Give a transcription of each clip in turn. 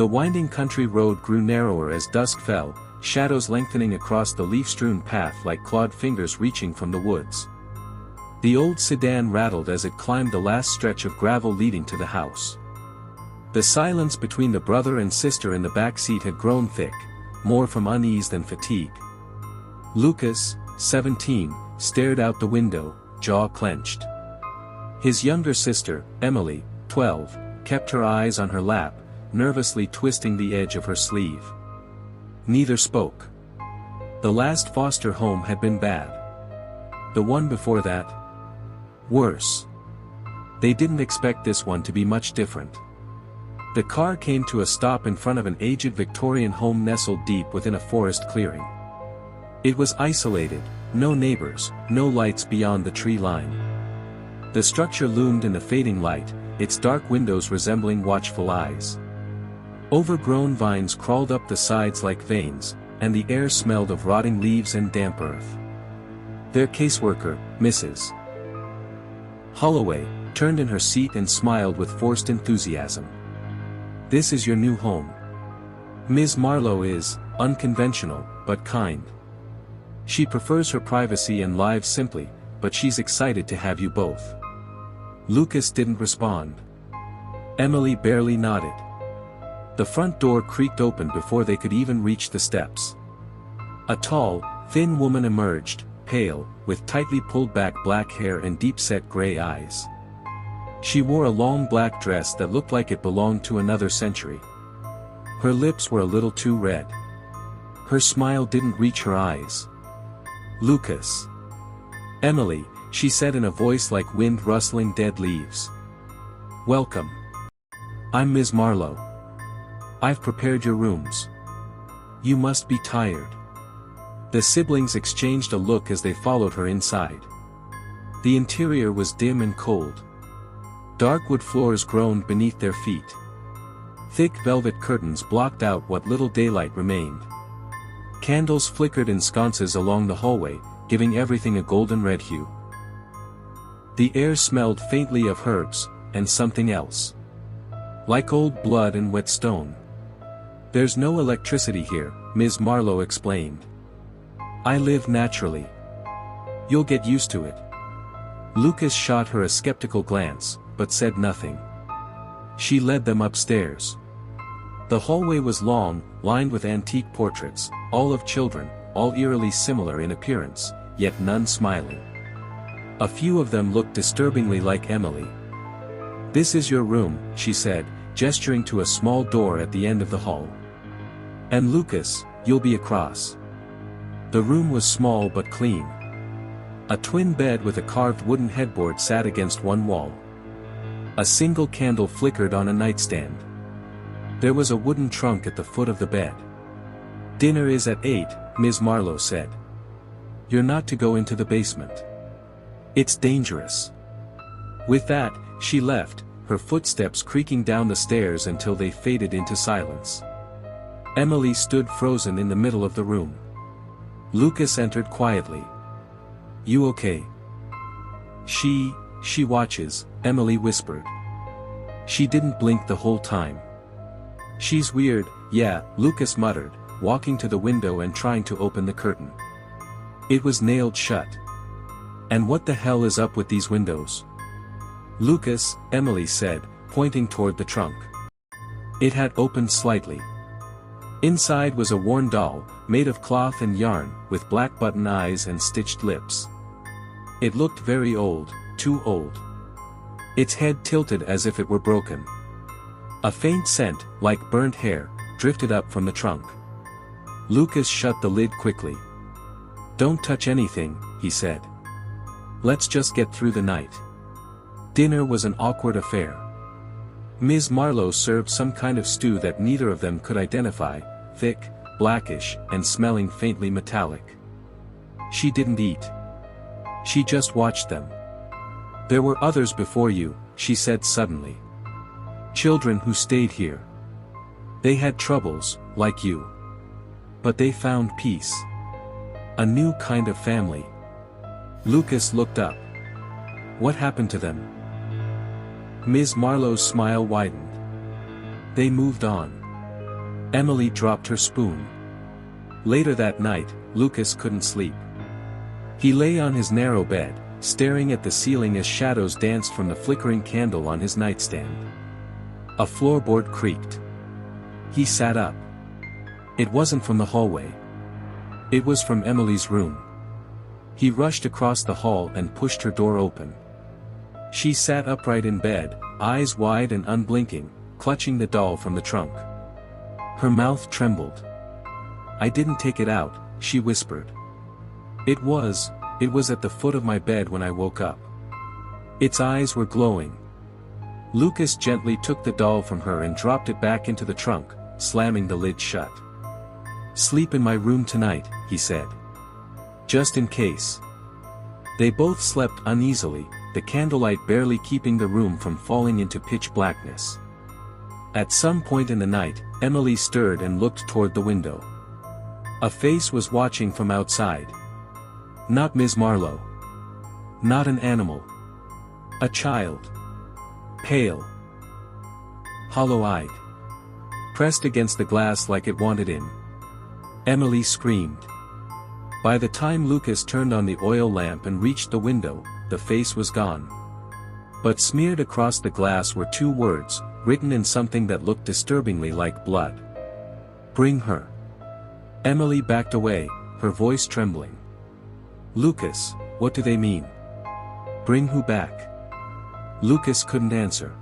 The winding country road grew narrower as dusk fell, shadows lengthening across the leaf-strewn path like clawed fingers reaching from the woods. The old sedan rattled as it climbed the last stretch of gravel leading to the house. The silence between the brother and sister in the back seat had grown thick, more from unease than fatigue. Lucas, 17, stared out the window, jaw clenched. His younger sister, Emily, 12, kept her eyes on her lap, nervously twisting the edge of her sleeve. Neither spoke. The last foster home had been bad. The one before that? Worse. They didn't expect this one to be much different. The car came to a stop in front of an aged Victorian home nestled deep within a forest clearing. It was isolated, no neighbors, no lights beyond the tree line. The structure loomed in the fading light, its dark windows resembling watchful eyes. Overgrown vines crawled up the sides like veins, and the air smelled of rotting leaves and damp earth. Their caseworker, Mrs. Holloway, turned in her seat and smiled with forced enthusiasm. "This is your new home. Ms. Marlowe is unconventional, but kind. She prefers her privacy and lives simply, but she's excited to have you both." Lucas didn't respond. Emily barely nodded. The front door creaked open before they could even reach the steps. A tall, thin woman emerged, pale, with tightly pulled back black hair and deep-set gray eyes. She wore a long black dress that looked like it belonged to another century. Her lips were a little too red. Her smile didn't reach her eyes. "Lucas." "Emily," she said in a voice like wind rustling dead leaves. "Welcome. I'm Ms. Marlowe. I've prepared your rooms. You must be tired." The siblings exchanged a look as they followed her inside. The interior was dim and cold. Dark wood floors groaned beneath their feet. Thick velvet curtains blocked out what little daylight remained. Candles flickered in sconces along the hallway, giving everything a golden red hue. The air smelled faintly of herbs, and something else. Like old blood and wet stone. "There's no electricity here," Ms. Marlowe explained. "I live naturally. You'll get used to it." Lucas shot her a skeptical glance, but said nothing. She led them upstairs. The hallway was long, lined with antique portraits, all of children, all eerily similar in appearance, yet none smiling. A few of them looked disturbingly like Emily. "This is your room," she said, gesturing to a small door at the end of the hall. "And Lucas, you'll be across." The room was small but clean. A twin bed with a carved wooden headboard sat against one wall. A single candle flickered on a nightstand. There was a wooden trunk at the foot of the bed. "Dinner is at 8, Ms. Marlowe said. "You're not to go into the basement. It's dangerous." With that, she left, her footsteps creaking down the stairs until they faded into silence. Emily stood frozen in the middle of the room. Lucas entered quietly. "You okay?" She watches," Emily whispered. She didn't blink the whole time. "She's weird, yeah," Lucas muttered, walking to the window and trying to open the curtain. It was nailed shut. "And what the hell is up with these windows?" "Lucas," Emily said, pointing toward the trunk. It had opened slightly. Inside was a worn doll, made of cloth and yarn, with black button eyes and stitched lips. It looked very old, too old. Its head tilted as if it were broken. A faint scent, like burnt hair, drifted up from the trunk. Lucas shut the lid quickly. "Don't touch anything," he said. "Let's just get through the night." Dinner was an awkward affair. Ms. Marlowe served some kind of stew that neither of them could identify, thick, blackish, and smelling faintly metallic. She didn't eat. She just watched them. "There were others before you," she said suddenly. "Children who stayed here. They had troubles, like you. But they found peace. A new kind of family." Lucas looked up. "What happened to them?" Ms. Marlowe's smile widened. "They moved on. Emily dropped her spoon. Later that night, Lucas couldn't sleep. He lay on his narrow bed, staring at the ceiling as shadows danced from the flickering candle on his nightstand. A floorboard creaked. He sat up. It wasn't from the hallway. It was from Emily's room. He rushed across the hall and pushed her door open. She sat upright in bed, eyes wide and unblinking, clutching the doll from the trunk. Her mouth trembled. "I didn't take it out," she whispered. It was at the foot of my bed when I woke up." Its eyes were glowing. Lucas gently took the doll from her and dropped it back into the trunk, slamming the lid shut. "Sleep in my room tonight," he said. "Just in case." They both slept uneasily, the candlelight barely keeping the room from falling into pitch blackness. At some point in the night, Emily stirred and looked toward the window. A face was watching from outside. Not Ms. Marlowe. Not an animal. A child. Pale. Hollow-eyed. Pressed against the glass like it wanted in. Emily screamed. By the time Lucas turned on the oil lamp and reached the window, the face was gone. But smeared across the glass were two words, written in something that looked disturbingly like blood. "Bring her." Emily backed away, her voice trembling. "Lucas, what do they mean? Bring who back?" Lucas couldn't answer.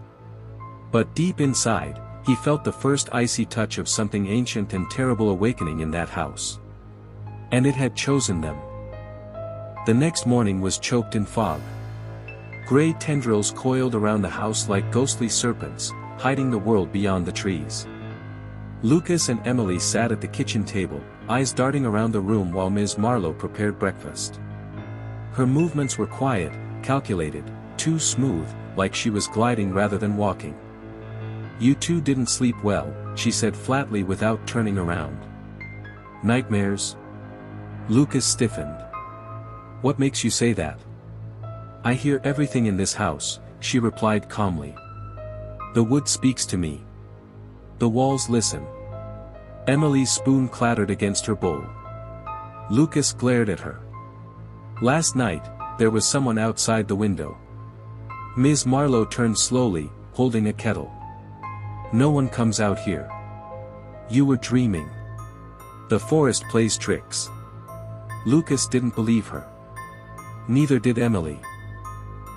But deep inside, he felt the first icy touch of something ancient and terrible awakening in that house. And it had chosen them. The next morning was choked in fog. Gray tendrils coiled around the house like ghostly serpents, hiding the world beyond the trees. Lucas and Emily sat at the kitchen table, eyes darting around the room while Ms. Marlowe prepared breakfast. Her movements were quiet, calculated, too smooth, like she was gliding rather than walking. "You two didn't sleep well," she said flatly without turning around. "Nightmares?" Lucas stiffened. "What makes you say that?" "I hear everything in this house," she replied calmly. "The wood speaks to me. The walls listen." Emily's spoon clattered against her bowl. Lucas glared at her. "Last night, there was someone outside the window." Ms. Marlowe turned slowly, holding a kettle. "No one comes out here. You were dreaming. The forest plays tricks." Lucas didn't believe her. Neither did Emily.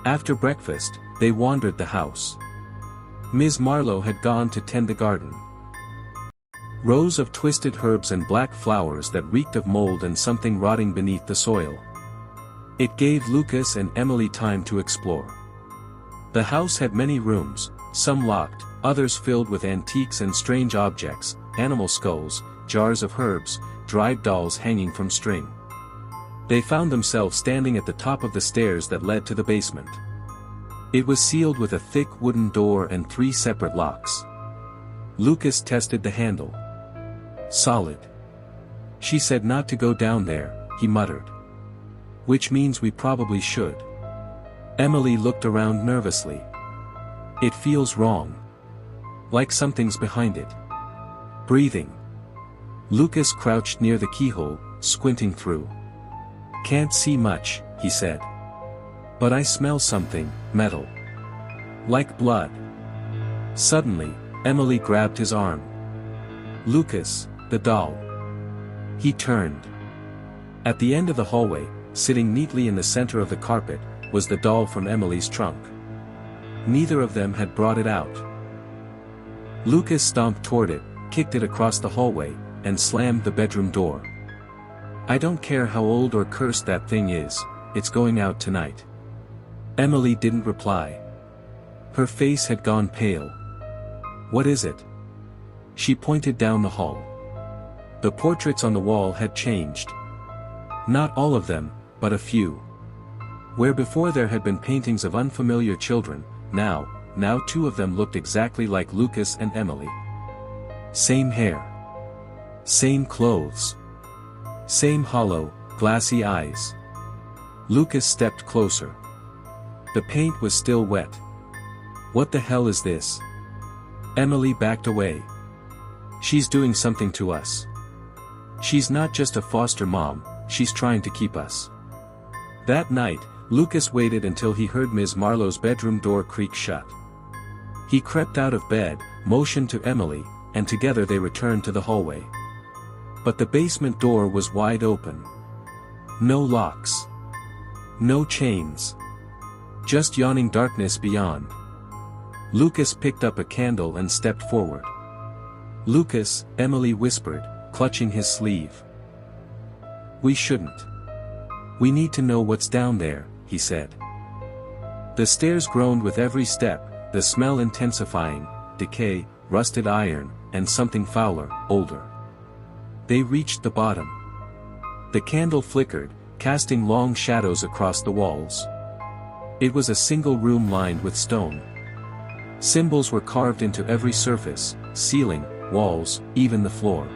After breakfast, they wandered the house. Ms. Marlowe had gone to tend the garden. Rows of twisted herbs and black flowers that reeked of mold and something rotting beneath the soil. It gave Lucas and Emily time to explore. The house had many rooms, some locked, others filled with antiques and strange objects, animal skulls, jars of herbs, dried dolls hanging from string. They found themselves standing at the top of the stairs that led to the basement. It was sealed with a thick wooden door and 3 separate locks. Lucas tested the handle. "Solid." "She said not to go down there," he muttered. "Which means we probably should." Emily looked around nervously. "It feels wrong. Like something's behind it." Breathing. Lucas crouched near the keyhole, squinting through. "Can't see much," he said. "But I smell something, metal. Like blood." Suddenly, Emily grabbed his arm. "Lucas, the doll." He turned. At the end of the hallway, sitting neatly in the center of the carpet, was the doll from Emily's trunk. Neither of them had brought it out. Lucas stomped toward it, kicked it across the hallway, and slammed the bedroom door. "I don't care how old or cursed that thing is, it's going out tonight." Emily didn't reply. Her face had gone pale. "What is it?" She pointed down the hall. The portraits on the wall had changed. Not all of them, but a few. Where before there had been paintings of unfamiliar children, now 2 of them looked exactly like Lucas and Emily. Same hair. Same clothes. Same hollow, glassy eyes. Lucas stepped closer. The paint was still wet. "What the hell is this?" Emily backed away. She's doing something to us. She's not just a foster mom, she's trying to keep us." That night, Lucas waited until he heard Ms. Marlowe's bedroom door creak shut. He crept out of bed, motioned to Emily, and together they returned to the hallway. But the basement door was wide open. No locks. No chains. Just yawning darkness beyond. Lucas picked up a candle and stepped forward. "Lucas," Emily whispered, clutching his sleeve. "We shouldn't. We need to know what's down there," he said. The stairs groaned with every step, the smell intensifying, decay, rusted iron, and something fouler, older. They reached the bottom. The candle flickered, casting long shadows across the walls. It was a single room lined with stone. Symbols were carved into every surface, ceiling, walls, even the floor.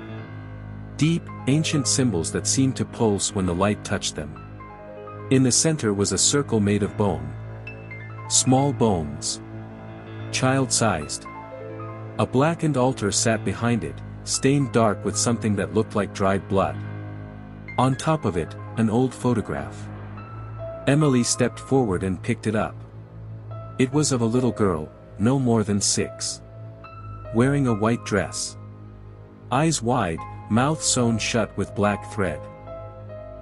Deep, ancient symbols that seemed to pulse when the light touched them. In the center was a circle made of bone. Small bones. Child-sized. A blackened altar sat behind it, stained dark with something that looked like dried blood. On top of it, an old photograph. Emily stepped forward and picked it up. It was of a little girl, no more than 6. Wearing a white dress. Eyes wide, mouth sewn shut with black thread.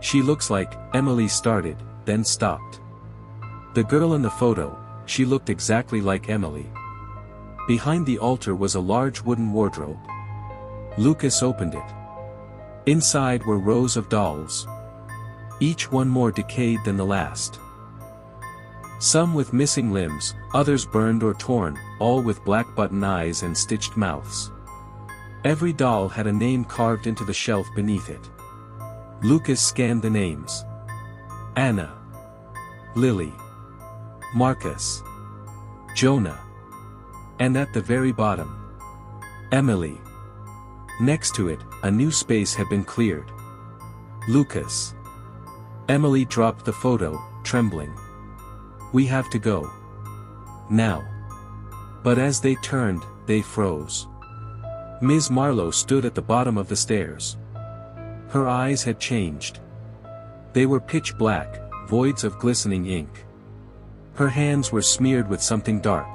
"She looks like," Emily started, then stopped. The girl in the photo, she looked exactly like Emily. Behind the altar was a large wooden wardrobe. Lucas opened it. Inside were rows of dolls. Each one more decayed than the last. Some with missing limbs, others burned or torn, all with black button eyes and stitched mouths. Every doll had a name carved into the shelf beneath it. Lucas scanned the names. Anna. Lily. Marcus. Jonah. And at the very bottom, Emily. Next to it, a new space had been cleared. Lucas. Emily dropped the photo, trembling. "We have to go. Now." But as they turned, they froze. Ms. Marlowe stood at the bottom of the stairs. Her eyes had changed. They were pitch black, voids of glistening ink. Her hands were smeared with something dark.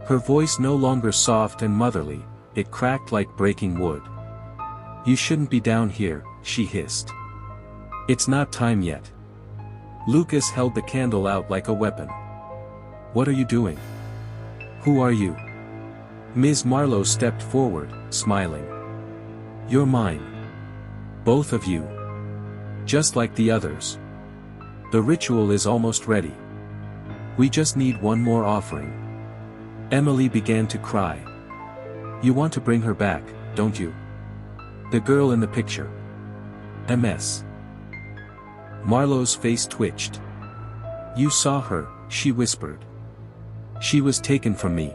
Her voice no longer soft and motherly, it cracked like breaking wood. "You shouldn't be down here," she hissed. "It's not time yet." Lucas held the candle out like a weapon. "What are you doing? Who are you?" Ms. Marlowe stepped forward, smiling. "You're mine. Both of you. Just like the others. The ritual is almost ready. We just need one more offering." Emily began to cry. "You want to bring her back, don't you? The girl in the picture. MS." Marlowe's face twitched. "You saw her," she whispered. "She was taken from me.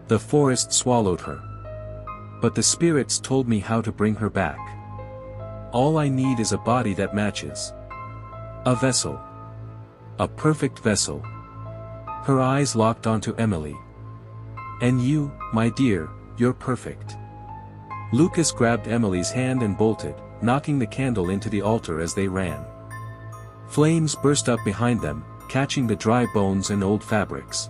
The forest swallowed her. But the spirits told me how to bring her back. All I need is a body that matches. A vessel. A perfect vessel." Her eyes locked onto Emily. "And you, my dear, you're perfect." Lucas grabbed Emily's hand and bolted, knocking the candle into the altar as they ran. Flames burst up behind them, catching the dry bones and old fabrics.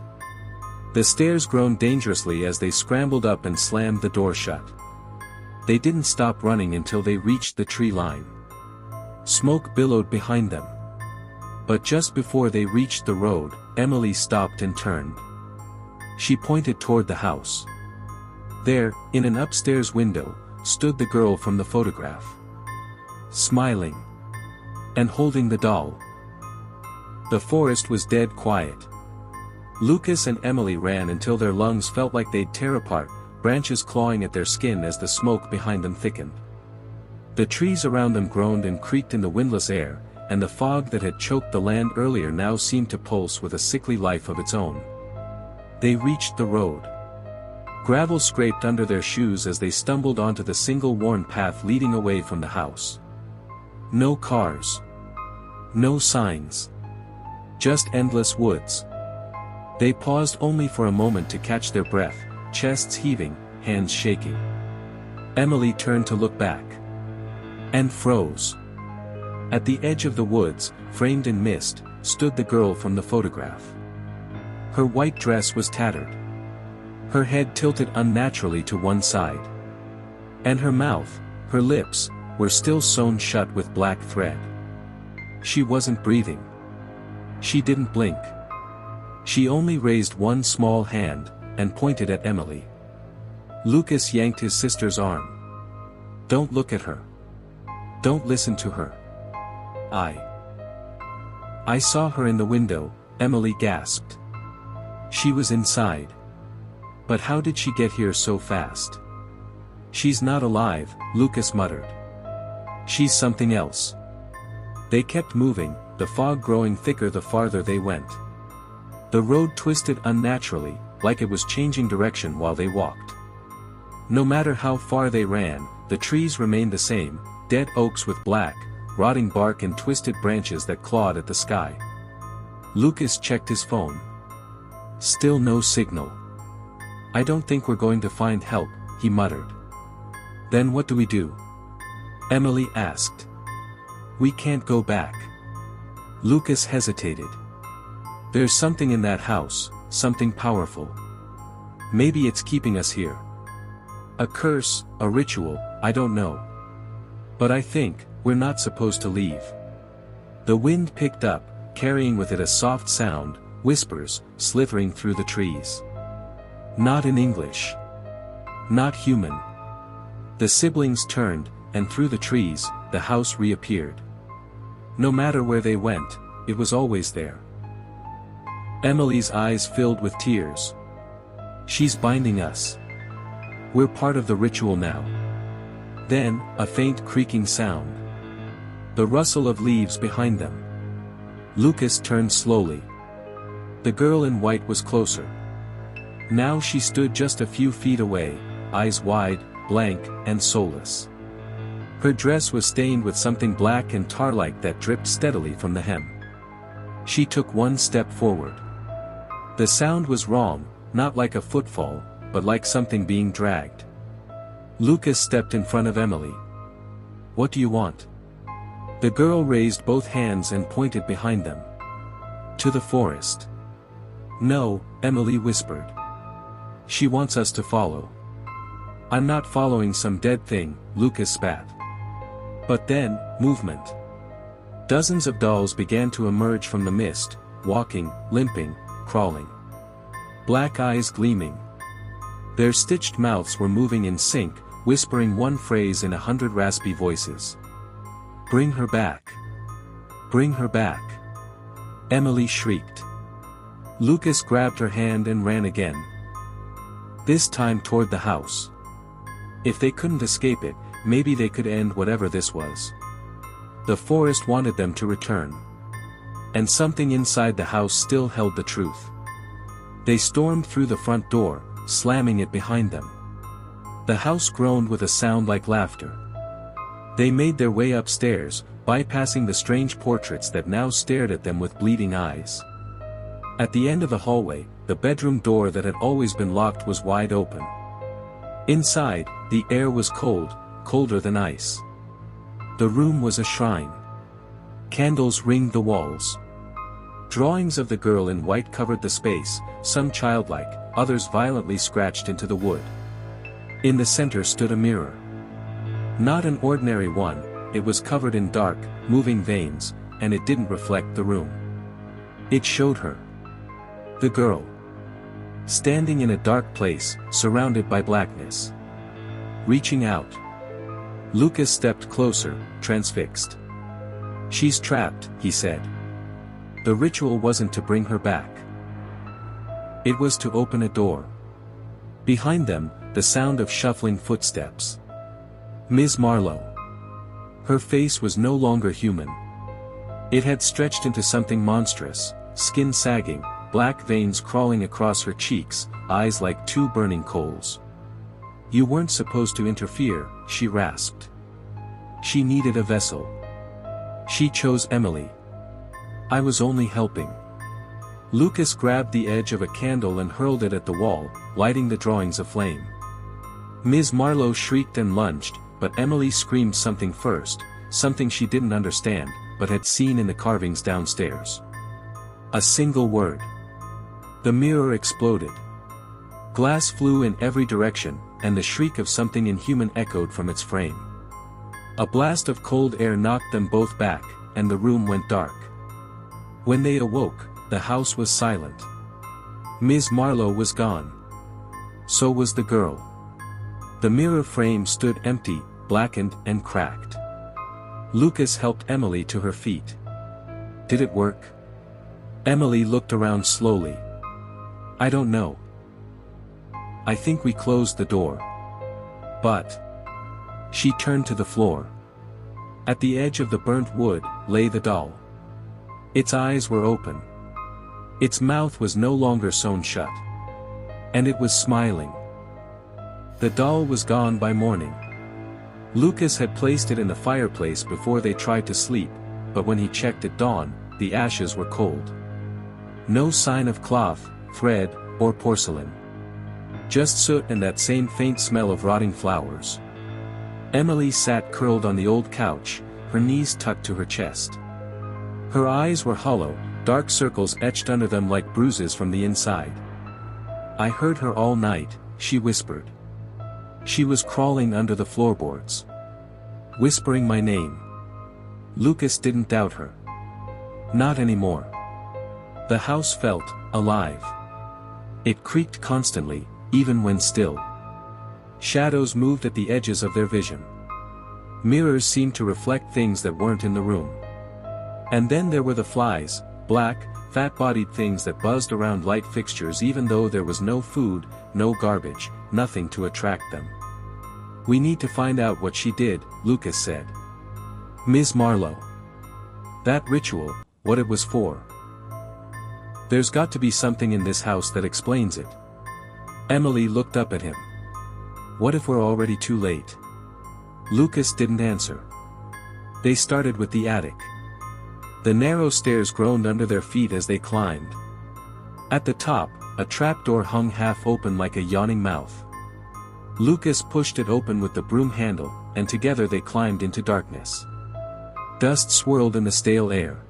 The stairs groaned dangerously as they scrambled up and slammed the door shut. They didn't stop running until they reached the tree line. Smoke billowed behind them. But just before they reached the road, Emily stopped and turned. She pointed toward the house. There, in an upstairs window, stood the girl from the photograph. Smiling. And holding the doll. The forest was dead quiet. Lucas and Emily ran until their lungs felt like they'd tear apart, branches clawing at their skin as the smoke behind them thickened. The trees around them groaned and creaked in the windless air, and the fog that had choked the land earlier now seemed to pulse with a sickly life of its own. They reached the road. Gravel scraped under their shoes as they stumbled onto the single worn path leading away from the house. No cars. No signs. Just endless woods. They paused only for a moment to catch their breath, chests heaving, hands shaking. Emily turned to look back. And froze. At the edge of the woods, framed in mist, stood the girl from the photograph. Her white dress was tattered. Her head tilted unnaturally to one side. And her mouth, her lips, were still sewn shut with black thread. She wasn't breathing. She didn't blink. She only raised one small hand, and pointed at Emily. Lucas yanked his sister's arm. "Don't look at her. Don't listen to her. I saw her in the window," Emily gasped. "She was inside. But how did she get here so fast?" "She's not alive," Lucas muttered. "She's something else." They kept moving, the fog growing thicker the farther they went. The road twisted unnaturally, like it was changing direction while they walked. No matter how far they ran, the trees remained the same, dead oaks with black, rotting bark and twisted branches that clawed at the sky. Lucas checked his phone. Still no signal. "I don't think we're going to find help," he muttered. "Then what do we do?" Emily asked. "We can't go back." Lucas hesitated. "There's something in that house, something powerful. Maybe it's keeping us here. A curse, a ritual, I don't know. But I think, we're not supposed to leave." The wind picked up, carrying with it a soft sound, whispers, slithering through the trees. Not in English. Not human. The siblings turned, and through the trees, the house reappeared. No matter where they went, it was always there. Emily's eyes filled with tears. "She's binding us. We're part of the ritual now." Then, a faint creaking sound. The rustle of leaves behind them. Lucas turned slowly. The girl in white was closer. Now she stood just a few feet away, eyes wide, blank, and soulless. Her dress was stained with something black and tar-like that dripped steadily from the hem. She took one step forward. The sound was wrong, not like a footfall, but like something being dragged. Lucas stepped in front of Emily. "What do you want?" The girl raised both hands and pointed behind them. "To the forest." "No," Emily whispered. "She wants us to follow." "I'm not following some dead thing," Lucas spat. But then, movement. Dozens of dolls began to emerge from the mist, walking, limping, crawling. Black eyes gleaming. Their stitched mouths were moving in sync, whispering one phrase in 100 raspy voices. "Bring her back. Bring her back." Emily shrieked. Lucas grabbed her hand and ran again. This time toward the house. If they couldn't escape it, maybe they could end whatever this was. The forest wanted them to return. And something inside the house still held the truth. They stormed through the front door, slamming it behind them. The house groaned with a sound like laughter. They made their way upstairs, bypassing the strange portraits that now stared at them with bleeding eyes. At the end of the hallway, the bedroom door that had always been locked was wide open. Inside, the air was cold, colder than ice. The room was a shrine. Candles ringed the walls. Drawings of the girl in white covered the space, some childlike, others violently scratched into the wood. In the center stood a mirror. Not an ordinary one, it was covered in dark, moving veins, and it didn't reflect the room. It showed her. The girl. Standing in a dark place, surrounded by blackness. Reaching out. Lucas stepped closer, transfixed. "She's trapped," he said. The ritual wasn't to bring her back. It was to open a door. Behind them, the sound of shuffling footsteps. Ms. Marlowe. Her face was no longer human. It had stretched into something monstrous, skin sagging, black veins crawling across her cheeks, eyes like two burning coals. "You weren't supposed to interfere," she rasped. She needed a vessel. She chose Emily. "I was only helping." Lucas grabbed the edge of a candle and hurled it at the wall, lighting the drawings aflame. Ms. Marlowe shrieked and lunged, but Emily screamed something first, something she didn't understand, but had seen in the carvings downstairs. A single word. The mirror exploded. Glass flew in every direction, and the shriek of something inhuman echoed from its frame. A blast of cold air knocked them both back, and the room went dark. When they awoke, the house was silent. Ms. Marlowe was gone. So was the girl. The mirror frame stood empty, blackened and cracked. Lucas helped Emily to her feet. Did it work? Emily looked around slowly. I don't know. I think we closed the door. But... She turned to the floor. At the edge of the burnt wood, lay the doll. Its eyes were open. Its mouth was no longer sewn shut. And it was smiling. The doll was gone by morning. Lucas had placed it in the fireplace before they tried to sleep, but when he checked at dawn, the ashes were cold. No sign of cloth, thread, or porcelain. Just soot and that same faint smell of rotting flowers. Emily sat curled on the old couch, her knees tucked to her chest. Her eyes were hollow, dark circles etched under them like bruises from the inside. I heard her all night, she whispered. She was crawling under the floorboards. Whispering my name. Lucas didn't doubt her. Not anymore. The house felt alive. It creaked constantly, even when still. Shadows moved at the edges of their vision. Mirrors seemed to reflect things that weren't in the room. And then there were the flies, black, fat-bodied things that buzzed around light fixtures even though there was no food, no garbage, nothing to attract them. We need to find out what she did, Lucas said. Ms. Marlowe. That ritual, what it was for. There's got to be something in this house that explains it. Emily looked up at him. What if we're already too late? Lucas didn't answer. They started with the attic. The narrow stairs groaned under their feet as they climbed. At the top, a trapdoor hung half open like a yawning mouth. Lucas pushed it open with the broom handle, and together they climbed into darkness. Dust swirled in the stale air.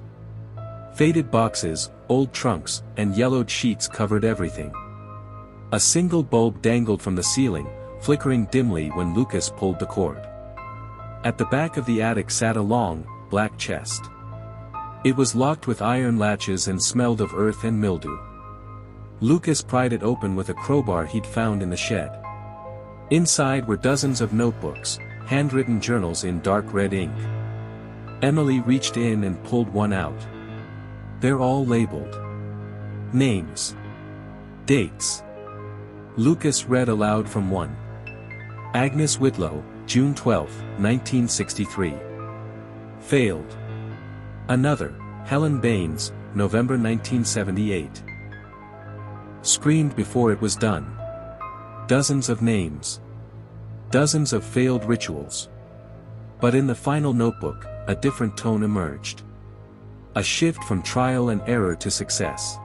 Faded boxes, old trunks, and yellowed sheets covered everything. A single bulb dangled from the ceiling, flickering dimly when Lucas pulled the cord. At the back of the attic sat a long, black chest. It was locked with iron latches and smelled of earth and mildew. Lucas pried it open with a crowbar he'd found in the shed. Inside were dozens of notebooks, handwritten journals in dark red ink. Emily reached in and pulled one out. They're all labeled. Names. Dates. Lucas read aloud from one. Agnes Whitlow, June 12, 1963. Failed. Another, Helen Baines, November 1978. Screamed before it was done. Dozens of names. Dozens of failed rituals. But in the final notebook, a different tone emerged. A shift from trial and error to success.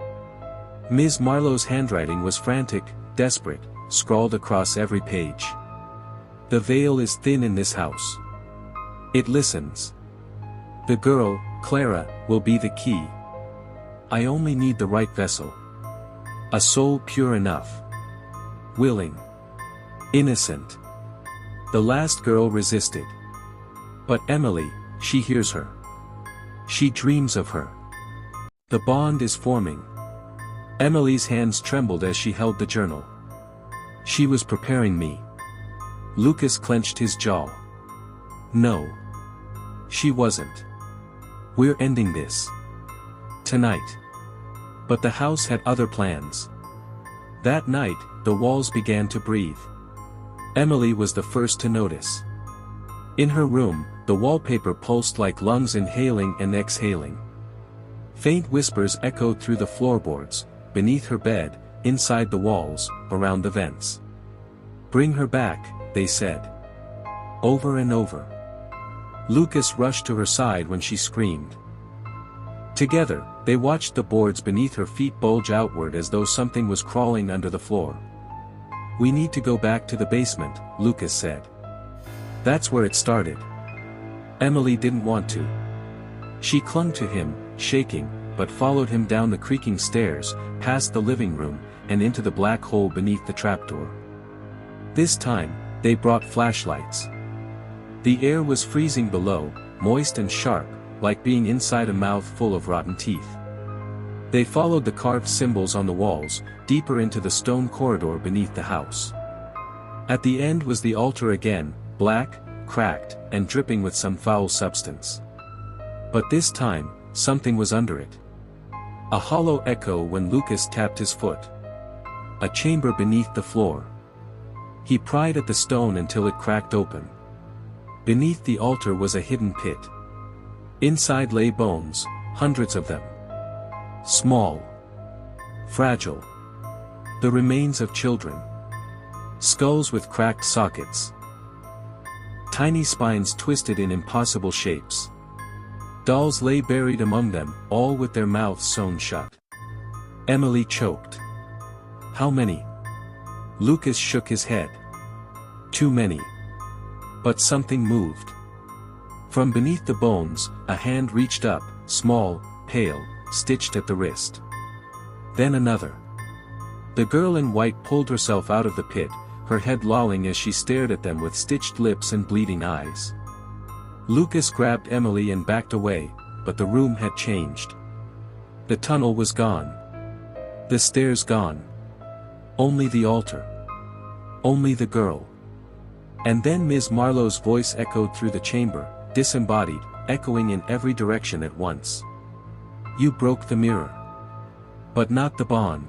Ms. Marlowe's handwriting was frantic, desperate, scrawled across every page. The veil is thin in this house. It listens. The girl, Clara, will be the key. I only need the right vessel. A soul pure enough. Willing. Innocent. The last girl resisted. But Emily, she hears her. She dreams of her. The bond is forming. Emily's hands trembled as she held the journal. She was preparing me. Lucas clenched his jaw. No. She wasn't. We're ending this. Tonight. But the house had other plans. That night, the walls began to breathe. Emily was the first to notice. In her room, the wallpaper pulsed like lungs inhaling and exhaling. Faint whispers echoed through the floorboards, beneath her bed, inside the walls, around the vents. Bring her back, they said. Over and over. Lucas rushed to her side when she screamed. Together, they watched the boards beneath her feet bulge outward as though something was crawling under the floor. "We need to go back to the basement," Lucas said. "That's where it started." Emily didn't want to. She clung to him, shaking, but followed him down the creaking stairs, past the living room, and into the black hole beneath the trapdoor. This time, they brought flashlights. The air was freezing below, moist and sharp, like being inside a mouth full of rotten teeth. They followed the carved symbols on the walls, deeper into the stone corridor beneath the house. At the end was the altar again, black, cracked, and dripping with some foul substance. But this time, something was under it. A hollow echo when Lucas tapped his foot. A chamber beneath the floor. He pried at the stone until it cracked open. Beneath the altar was a hidden pit. Inside lay bones, hundreds of them. Small. Fragile. The remains of children. Skulls with cracked sockets. Tiny spines twisted in impossible shapes. Dolls lay buried among them, all with their mouths sewn shut. Emily choked. "How many?" Lucas shook his head. "Too many." But something moved. From beneath the bones, a hand reached up, small, pale, stitched at the wrist. Then another. The girl in white pulled herself out of the pit, her head lolling as she stared at them with stitched lips and bleeding eyes. Lucas grabbed Emily and backed away, but the room had changed. The tunnel was gone. The stairs gone. Only the altar. Only the girl. And then Ms. Marlowe's voice echoed through the chamber, disembodied, echoing in every direction at once. "You broke the mirror. But not the bond.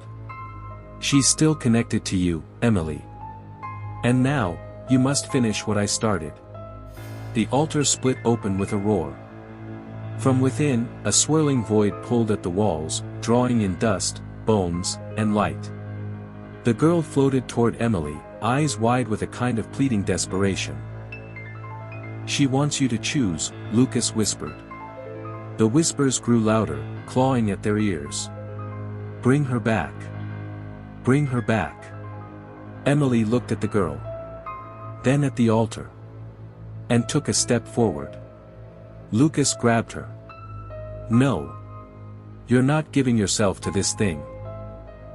She's still connected to you, Emily. And now, you must finish what I started." The altar split open with a roar. From within, a swirling void pulled at the walls, drawing in dust, bones, and light. The girl floated toward Emily, eyes wide with a kind of pleading desperation. "She wants you to choose," Lucas whispered. The whispers grew louder, clawing at their ears. "Bring her back. Bring her back." Emily looked at the girl. Then at the altar. And took a step forward. Lucas grabbed her. "No. You're not giving yourself to this thing.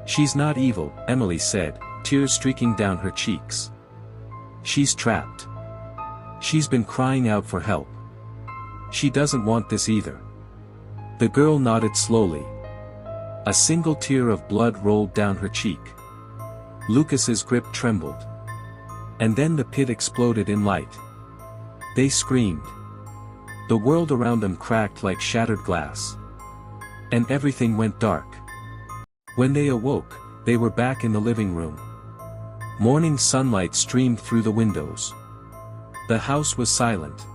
She's not evil," Emily said, tears streaking down her cheeks. "She's trapped. She's been crying out for help. She doesn't want this either." The girl nodded slowly. A single tear of blood rolled down her cheek. Lucas's grip trembled. And then the pit exploded in light. They screamed. The world around them cracked like shattered glass. And everything went dark. When they awoke, they were back in the living room. Morning sunlight streamed through the windows. The house was silent.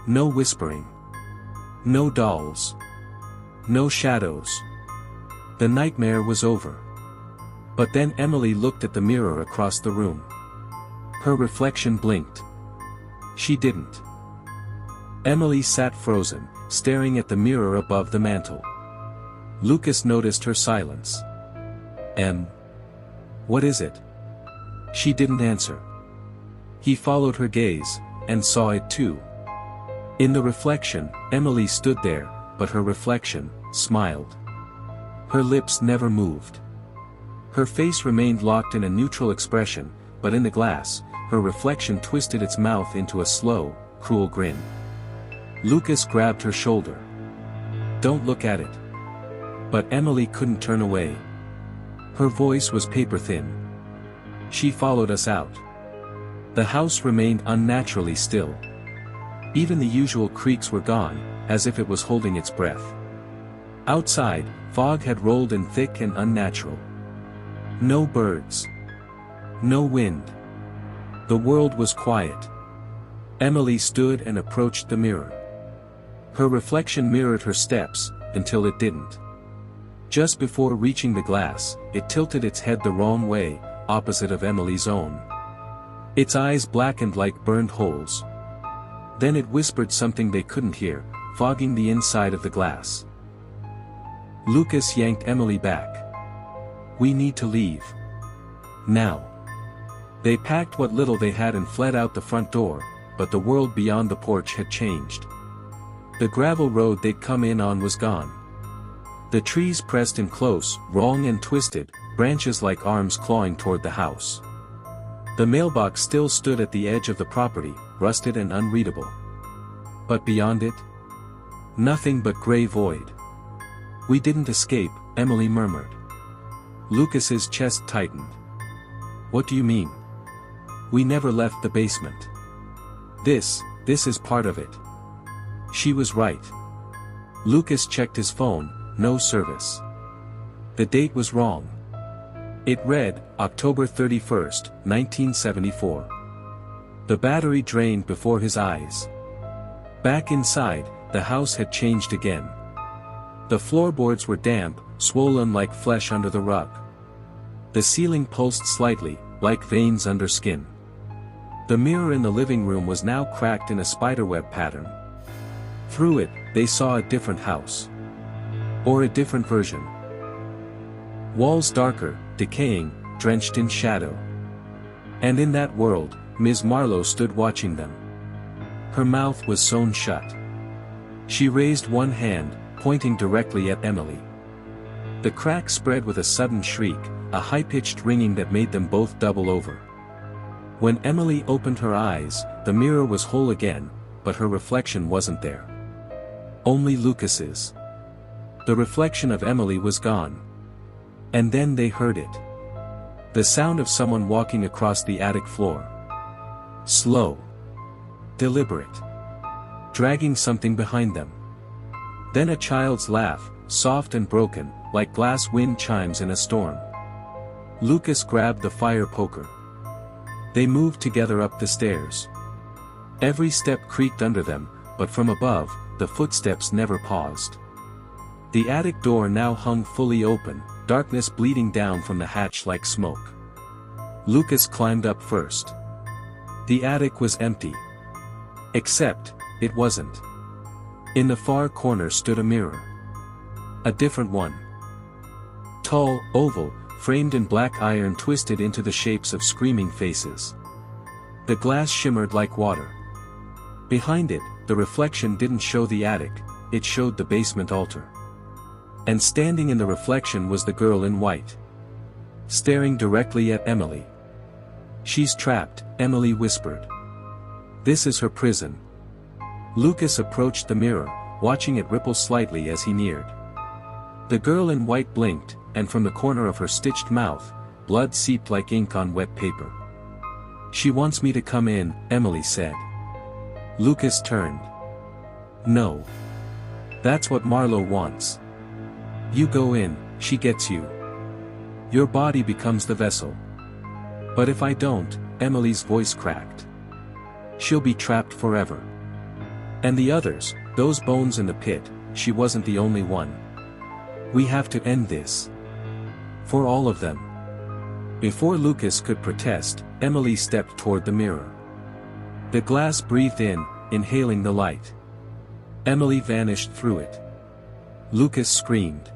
No whispering. No dolls. No shadows. The nightmare was over. But then Emily looked at the mirror across the room. Her reflection blinked. She didn't. Emily sat frozen, staring at the mirror above the mantel. Lucas noticed her silence. What is it?" She didn't answer. He followed her gaze, and saw it too. In the reflection, Emily stood there, but her reflection smiled. Her lips never moved. Her face remained locked in a neutral expression, but in the glass, her reflection twisted its mouth into a slow, cruel grin. Lucas grabbed her shoulder. "Don't look at it." But Emily couldn't turn away. Her voice was paper-thin. "She followed us out." The house remained unnaturally still. Even the usual creaks were gone, as if it was holding its breath. Outside, fog had rolled in thick and unnatural. No birds. No wind. The world was quiet. Emily stood and approached the mirror. Her reflection mirrored her steps, until it didn't. Just before reaching the glass, it tilted its head the wrong way, opposite of Emily's own. Its eyes blackened like burned holes. Then it whispered something they couldn't hear, fogging the inside of the glass. Lucas yanked Emily back. "We need to leave. Now." They packed what little they had and fled out the front door, but the world beyond the porch had changed. The gravel road they'd come in on was gone. The trees pressed in close, wrong and twisted, branches like arms clawing toward the house. The mailbox still stood at the edge of the property, rusted and unreadable. But beyond it? Nothing but gray void. "We didn't escape," Emily murmured. Lucas's chest tightened. "What do you mean?" "We never left the basement. This is part of it." She was right. Lucas checked his phone, no service. The date was wrong. It read, October 31st, 1974. The battery drained before his eyes. Back inside, the house had changed again. The floorboards were damp, swollen like flesh under the rug. The ceiling pulsed slightly, like veins under skin. The mirror in the living room was now cracked in a spiderweb pattern. Through it, they saw a different house. Or a different version. Walls darker, decaying, drenched in shadow. And in that world, Ms. Marlowe stood watching them. Her mouth was sewn shut. She raised one hand, pointing directly at Emily. The crack spread with a sudden shriek, a high-pitched ringing that made them both double over. When Emily opened her eyes, the mirror was whole again, but her reflection wasn't there. Only Lucas's. The reflection of Emily was gone. And then they heard it. The sound of someone walking across the attic floor. Slow. Deliberate. Dragging something behind them. Then a child's laugh, soft and broken, like glass wind chimes in a storm. Lucas grabbed the fire poker. They moved together up the stairs. Every step creaked under them, but from above, the footsteps never paused. The attic door now hung fully open, darkness bleeding down from the hatch like smoke. Lucas climbed up first. The attic was empty. Except, it wasn't. In the far corner stood a mirror. A different one. Tall, oval, framed in black iron twisted into the shapes of screaming faces. The glass shimmered like water. Behind it, the reflection didn't show the attic, it showed the basement altar. And standing in the reflection was the girl in white. Staring directly at Emily. "She's trapped," Emily whispered. "This is her prison." Lucas approached the mirror, watching it ripple slightly as he neared. The girl in white blinked, and from the corner of her stitched mouth, blood seeped like ink on wet paper. "She wants me to come in," Emily said. Lucas turned. "No. That's what Marlowe wants. You go in, she gets you. Your body becomes the vessel. But if I don't," Emily's voice cracked. "She'll be trapped forever. And the others, those bones in the pit, she wasn't the only one. We have to end this. For all of them." Before Lucas could protest, Emily stepped toward the mirror. The glass breathed in, inhaling the light. Emily vanished through it. Lucas screamed.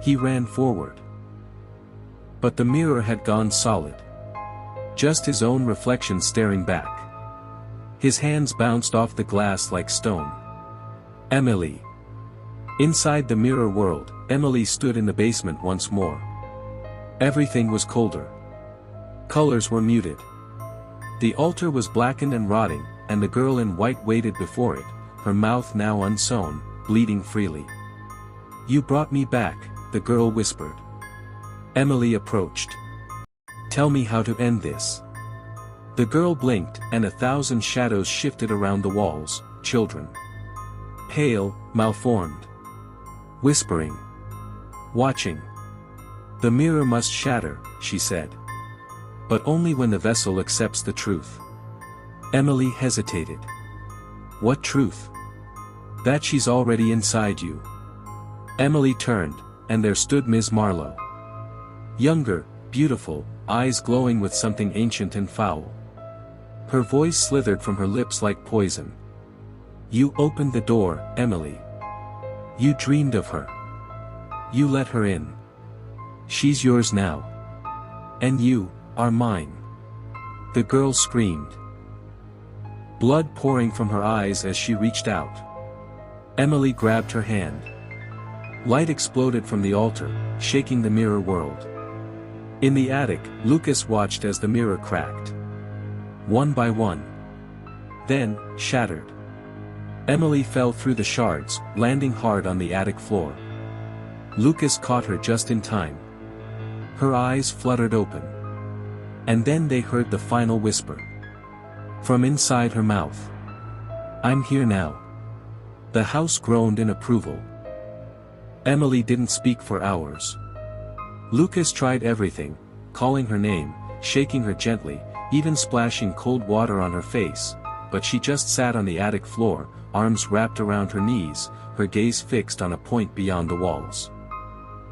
He ran forward. But the mirror had gone solid. Just his own reflection staring back. His hands bounced off the glass like stone. Emily. Inside the mirror world, Emily stood in the basement once more. Everything was colder. Colors were muted. The altar was blackened and rotting, and the girl in white waited before it, her mouth now unsewn, bleeding freely. "You brought me back," the girl whispered. Emily approached. "Tell me how to end this." The girl blinked, and 1,000 shadows shifted around the walls, children. Pale, malformed. Whispering. Watching. "The mirror must shatter," she said. "But only when the vessel accepts the truth." Emily hesitated. "What truth?" "That she's already inside you." Emily turned, and there stood Ms. Marlowe. Younger, beautiful, eyes glowing with something ancient and foul. Her voice slithered from her lips like poison. "You opened the door, Emily. You dreamed of her. You let her in. She's yours now. And you are mine." The girl screamed, blood pouring from her eyes as she reached out. Emily grabbed her hand. Light exploded from the altar, shaking the mirror world. In the attic, Lucas watched as the mirror cracked. One by one. Then, shattered. Emily fell through the shards, landing hard on the attic floor. Lucas caught her just in time. Her eyes fluttered open. And then they heard the final whisper. From inside her mouth. "I'm here now." The house groaned in approval. Emily didn't speak for hours. Lucas tried everything, calling her name, shaking her gently, even splashing cold water on her face, but she just sat on the attic floor, arms wrapped around her knees, her gaze fixed on a point beyond the walls.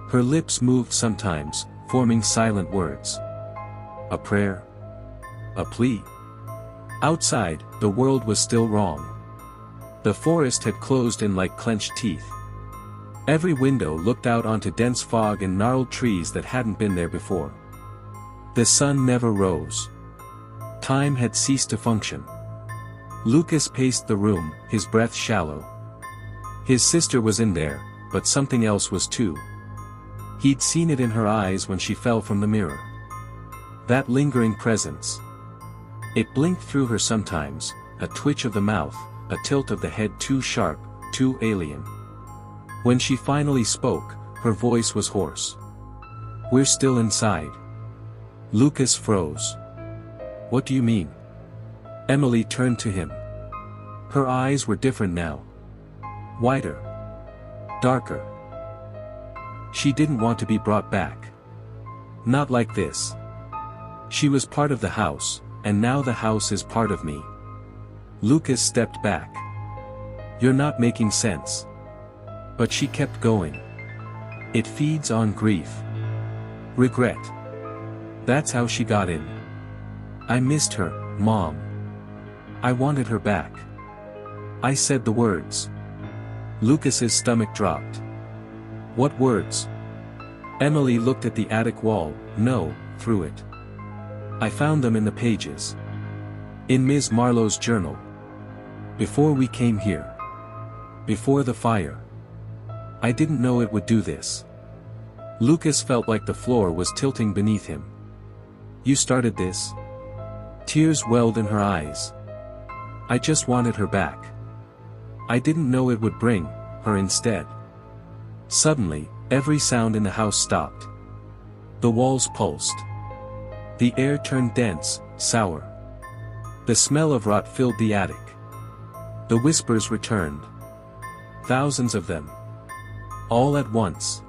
Her lips moved sometimes, forming silent words. A prayer? A plea? Outside, the world was still wrong. The forest had closed in like clenched teeth. Every window looked out onto dense fog and gnarled trees that hadn't been there before. The sun never rose. Time had ceased to function. Lucas paced the room, his breath shallow. His sister was in there, but something else was too. He'd seen it in her eyes when she fell from the mirror. That lingering presence. It blinked through her sometimes, a twitch of the mouth, a tilt of the head too sharp, too alien. When she finally spoke, her voice was hoarse. "We're still inside." Lucas froze. "What do you mean?" Emily turned to him. Her eyes were different now. Wider. Darker. She didn't want to be brought back. Not like this. She was part of the house, and now the house is part of me. Lucas stepped back. "You're not making sense." But she kept going. "It feeds on grief. Regret. That's how she got in. I missed her, Mom. I wanted her back. I said the words." Lucas's stomach dropped. "What words?" Emily looked at the attic wall, no, through it. "I found them in the pages. In Ms. Marlowe's journal. Before we came here. Before the fire. I didn't know it would do this." Lucas felt like the floor was tilting beneath him. "You started this?" Tears welled in her eyes. "I just wanted her back. I didn't know it would bring her instead." Suddenly, every sound in the house stopped. The walls pulsed. The air turned dense, sour. The smell of rot filled the attic. The whispers returned. Thousands of them. All at once.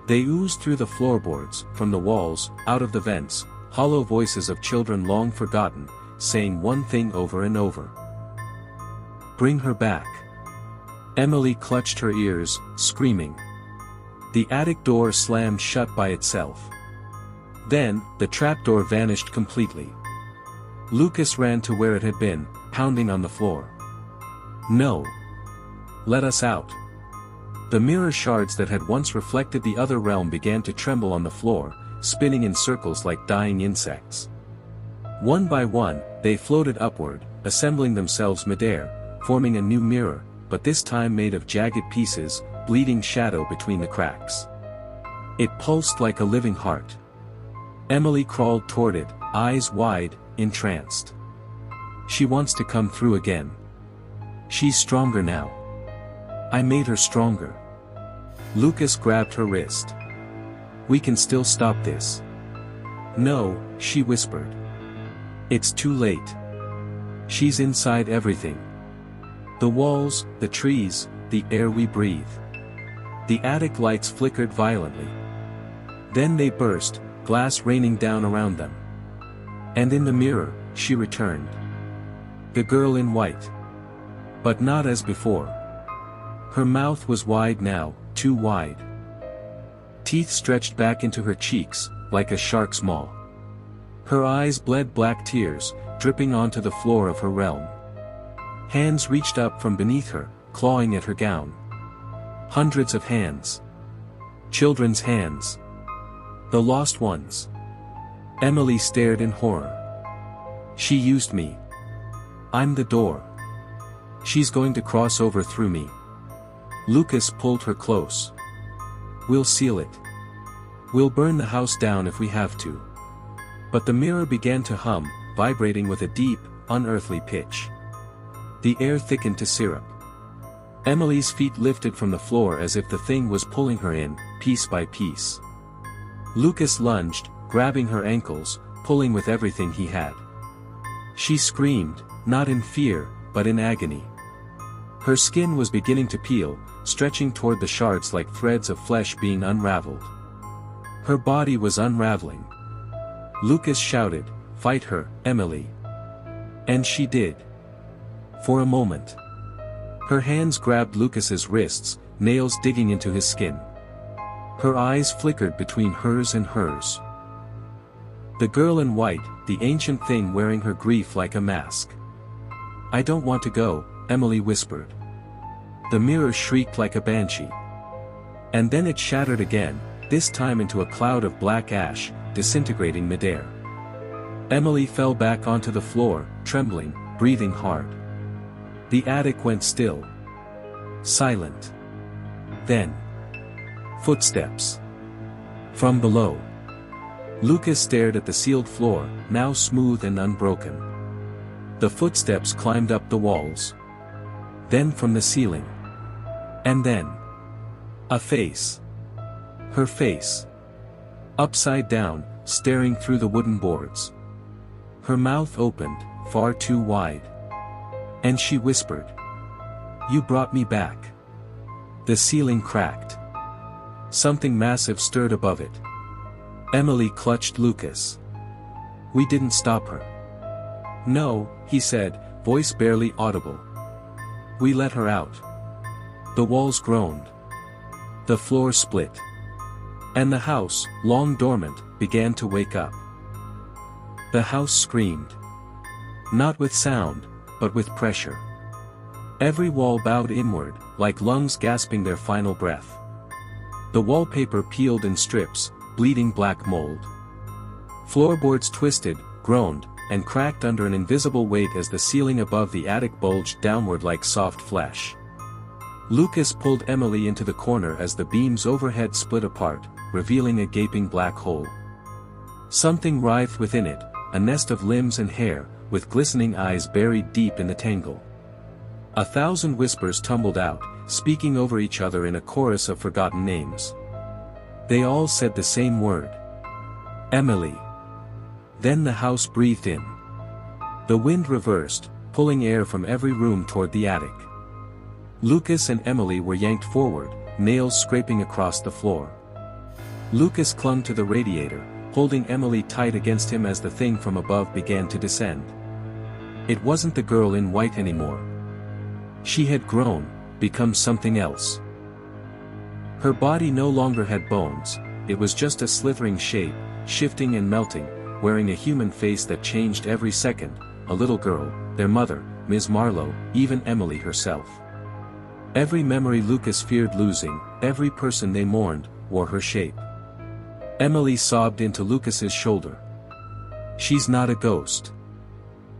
They oozed through the floorboards, from the walls, out of the vents, hollow voices of children long forgotten, saying one thing over and over. "Bring her back." Emily clutched her ears, screaming. The attic door slammed shut by itself. Then, the trapdoor vanished completely. Lucas ran to where it had been, pounding on the floor. "No. Let us out." The mirror shards that had once reflected the other realm began to tremble on the floor, spinning in circles like dying insects. One by one, they floated upward, assembling themselves midair, forming a new mirror, but this time made of jagged pieces, bleeding shadow between the cracks. It pulsed like a living heart. Emily crawled toward it, eyes wide, entranced. She wants to come through again. She's stronger now. I made her stronger. Lucas grabbed her wrist. "We can still stop this." "No," she whispered. "It's too late. She's inside everything. The walls, the trees, the air we breathe." The attic lights flickered violently. Then they burst, glass raining down around them. And in the mirror, she returned. The girl in white. But not as before. Her mouth was wide now, too wide. Teeth stretched back into her cheeks, like a shark's maw. Her eyes bled black tears, dripping onto the floor of her realm. Hands reached up from beneath her, clawing at her gown. Hundreds of hands. Children's hands. The lost ones. Emily stared in horror. She used me. I'm the door. She's going to cross over through me. Lucas pulled her close. We'll seal it. We'll burn the house down if we have to. But the mirror began to hum, vibrating with a deep, unearthly pitch. The air thickened to syrup. Emily's feet lifted from the floor as if the thing was pulling her in, piece by piece. Lucas lunged, grabbing her ankles, pulling with everything he had. She screamed, not in fear, but in agony. Her skin was beginning to peel, stretching toward the shards like threads of flesh being unraveled. Her body was unraveling. Lucas shouted, "Fight her, Emily." And she did. For a moment. Her hands grabbed Lucas's wrists, nails digging into his skin. Her eyes flickered between hers and hers. The girl in white, the ancient thing wearing her grief like a mask. "I don't want to go," Emily whispered. The mirror shrieked like a banshee. And then it shattered again, this time into a cloud of black ash, disintegrating midair. Emily fell back onto the floor, trembling, breathing hard. The attic went still. Silent. Then. Footsteps. From below. Lucas stared at the sealed floor, now smooth and unbroken. The footsteps climbed up the walls. Then from the ceiling. And then. A face. Her face. Upside down, staring through the wooden boards. Her mouth opened, far too wide. And she whispered. "You brought me back." The ceiling cracked. Something massive stirred above it. Emily clutched Lucas. "We didn't stop her." "No," he said, voice barely audible. "We let her out." The walls groaned. The floor split. And the house, long dormant, began to wake up. The house screamed. Not with sound, but with pressure. Every wall bowed inward, like lungs gasping their final breath. The wallpaper peeled in strips, bleeding black mold. Floorboards twisted, groaned, and cracked under an invisible weight as the ceiling above the attic bulged downward like soft flesh. Lucas pulled Emily into the corner as the beams overhead split apart, revealing a gaping black hole. Something writhed within it, a nest of limbs and hair, with glistening eyes buried deep in the tangle. 1,000 whispers tumbled out, speaking over each other in a chorus of forgotten names. They all said the same word. Emily. Then the house breathed in. The wind reversed, pulling air from every room toward the attic. Lucas and Emily were yanked forward, nails scraping across the floor. Lucas clung to the radiator, holding Emily tight against him as the thing from above began to descend. It wasn't the girl in white anymore. She had grown, become something else. Her body no longer had bones, it was just a slithering shape, shifting and melting, wearing a human face that changed every second, a little girl, their mother, Ms. Marlowe, even Emily herself. Every memory Lucas feared losing, every person they mourned, wore her shape. Emily sobbed into Lucas's shoulder. "She's not a ghost.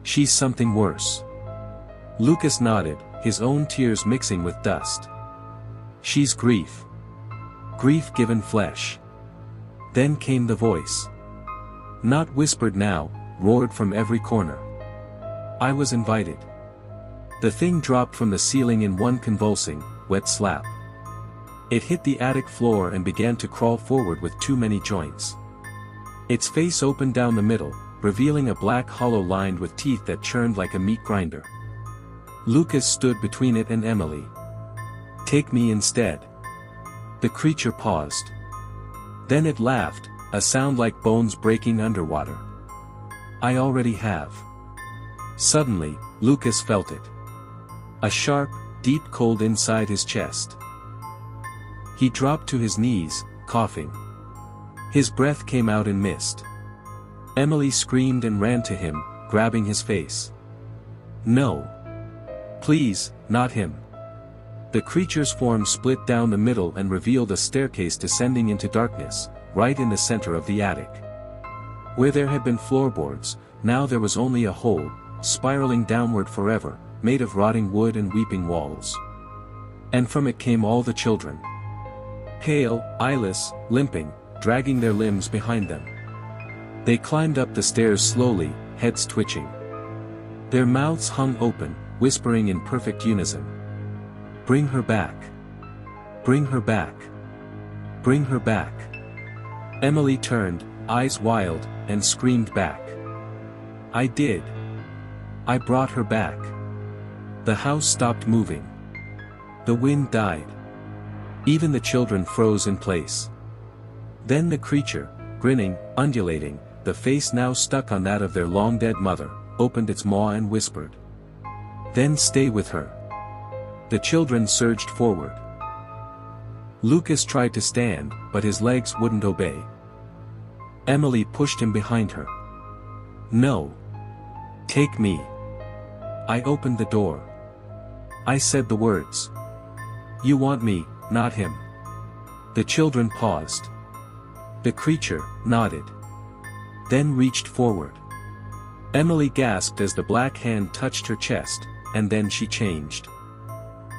She's something worse." Lucas nodded, his own tears mixing with dust. "She's grief. Grief given flesh." Then came the voice. Not whispered now, roared from every corner. "I was invited." The thing dropped from the ceiling in one convulsing, wet slap. It hit the attic floor and began to crawl forward with too many joints. Its face opened down the middle, revealing a black hollow lined with teeth that churned like a meat grinder. Lucas stood between it and Emily. "Take me instead." The creature paused. Then it laughed, a sound like bones breaking underwater. "I already have." Suddenly, Lucas felt it. A sharp, deep cold inside his chest. He dropped to his knees, coughing. His breath came out in mist. Emily screamed and ran to him, grabbing his face. "No. Please, not him." The creature's form split down the middle and revealed a staircase descending into darkness, right in the center of the attic. Where there had been floorboards, now there was only a hole, spiraling downward forever, made of rotting wood and weeping walls. And from it came all the children. Pale, eyeless, limping, dragging their limbs behind them. They climbed up the stairs slowly, heads twitching. Their mouths hung open, whispering in perfect unison. "Bring her back. Bring her back. Bring her back." Emily turned, eyes wild, and screamed back. "I did. I brought her back." The house stopped moving. The wind died. Even the children froze in place. Then the creature, grinning, undulating, the face now stuck on that of their long-dead mother, opened its maw and whispered, "Then stay with her." The children surged forward. Lucas tried to stand, but his legs wouldn't obey. Emily pushed him behind her. "No. Take me." I opened the door. I said the words. "You want me, not him." The children paused. The creature nodded. Then reached forward. Emily gasped as the black hand touched her chest, and then she changed.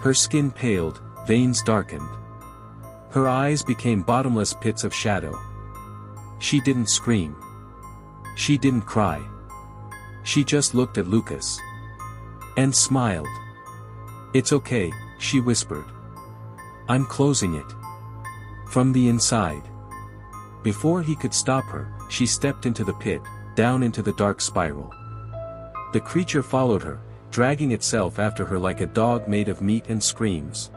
Her skin paled, veins darkened. Her eyes became bottomless pits of shadow. She didn't scream. She didn't cry. She just looked at Lucas. And smiled. "It's okay," she whispered. "I'm closing it. From the inside." Before he could stop her, she stepped into the pit, down into the dark spiral. The creature followed her, dragging itself after her like a dog made of meat and screams.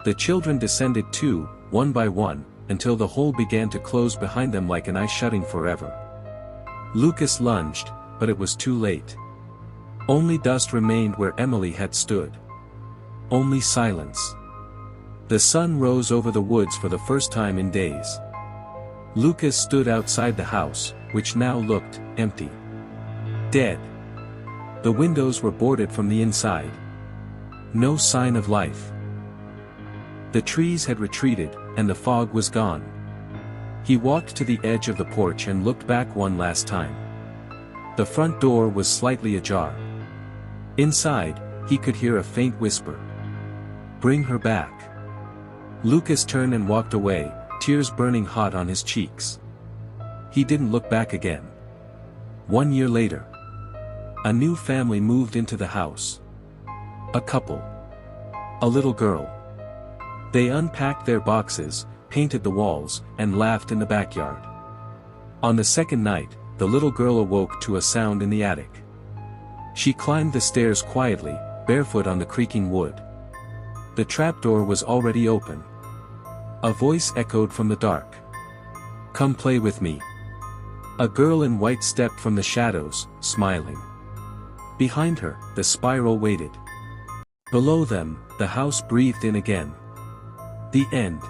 The children descended too, one by one, until the hole began to close behind them like an eye shutting forever. Lucas lunged, but it was too late. Only dust remained where Emily had stood. Only silence. The sun rose over the woods for the first time in days. Lucas stood outside the house, which now looked empty. Dead. The windows were boarded from the inside. No sign of life. The trees had retreated, and the fog was gone. He walked to the edge of the porch and looked back one last time. The front door was slightly ajar. Inside, he could hear a faint whisper. "Bring her back." Lucas turned and walked away, tears burning hot on his cheeks. He didn't look back again. 1 year later. A new family moved into the house. A couple. A little girl. They unpacked their boxes, painted the walls, and laughed in the backyard. On the second night, the little girl awoke to a sound in the attic. She climbed the stairs quietly, barefoot on the creaking wood. The trapdoor was already open. A voice echoed from the dark. "Come play with me." A girl in white stepped from the shadows, smiling. Behind her, the spiral waited. Below them, the house breathed in again. The end.